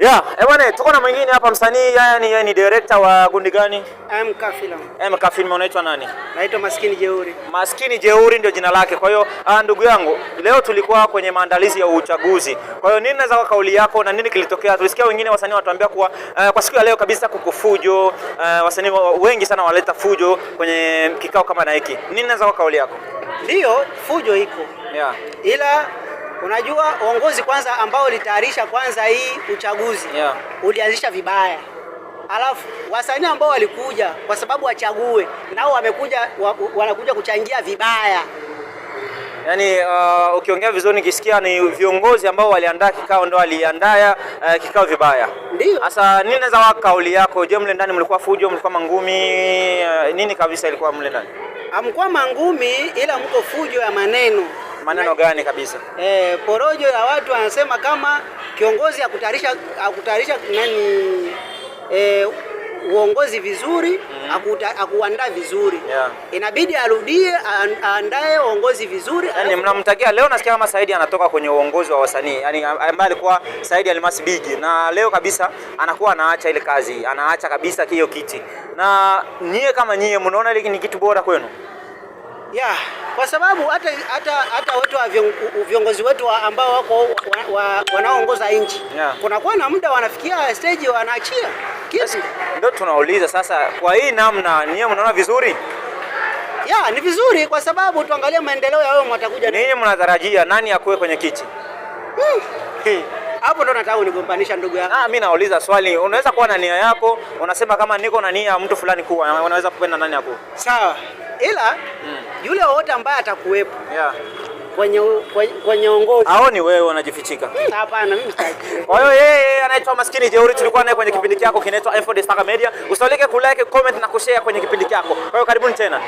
Yeah, bwana tuko na mwingine hapa msanii, yeye ni director wa kundi gani? MK Film. MK Film. Unaitwa nani? Naitwa Maskini Jeuri. Maskini Jeuri ndio jina lake. Kwa hiyo ndugu yangu, leo tulikuwa kwenye maandalizi ya uchaguzi. Kwa hiyo nini naweza kwa kauli yako na nini kilitokea? Tulisikia wengine wasanii watuambia kuwa kwa siku ya leo kabisa kukufujo, wasanii wengi sana waleta fujo kwenye kikao kama na hiki. Nini naweza kwa kauli yako? Ndio, fujo iko. Yeah. Ila unajua uongozi kwanza ambao ulitayarisha kwanza hii uchaguzi, yeah, ulianzisha vibaya. Alafu wasanii ambao walikuja kwa sababu wachague nao wamekuja wanakuja kuchangia vibaya. Yaani ukiongea vizuri nikisikia ni viongozi ambao waliandaa kikao ndio waliandaa kikao vibaya. Ndio. Sasa nini naweza kwa kauli yako? Je, mle ndani mlikuwa fujo, mlikuwa mangumi? Nini kabisa ilikuwa mle ndani? Hamkuwa mangumi ila mko fujo ya maneno. Maneno gani kabisa? Porojo ya watu wanasema kama kiongozi akutayarisha nani uongozi vizuri, akuandaa vizuri. Yeah. Inabidi arudie aandae uongozi vizuri. Yaani mnamtakia leo, nasikia kama Saidi anatoka kwenye uongozi wa wasanii. Yaani ambaye alikuwa Saidi Almasi Big, na leo kabisa anakuwa anaacha ile kazi, anaacha kabisa hiyo kiti. Na nyie kama nyie mnaona ile ni kitu bora kwenu? Yeah, kwa sababu hata watu wa viongozi wetu ambao wako wanaoongoza nchi, yeah, kunakuwa na muda wanafikia stage wanaachia kiti. Ndio tunauliza sasa, kwa hii namna nyie mnaona vizuri? Yeah, ni vizuri kwa sababu tuangalie maendeleo ya wao mtakuja. Nini mnatarajia nani akuwe kwenye kiti? Hapo ndo nataka unigombanisha ndugu yangu. Mimi nauliza swali, unaweza kuwa na nia yako, unasema kama niko na nia ya mtu fulani kuwa, unaweza kupenda nani hapo? Sawa. Ila yule wote ambaye atakuwepo, yeah, kwenye uongozi. Hao ni wewe unajifichika. Hapana, mimi sitaki. Kwa hiyo yeye anaitwa Maskini Jeuri, tulikuwa naye kwenye kipindi chako kinaitwa Info Star Media. Usioleke kulike, comment na kushare kwenye kipindi chako. Kwa hiyo karibuni tena.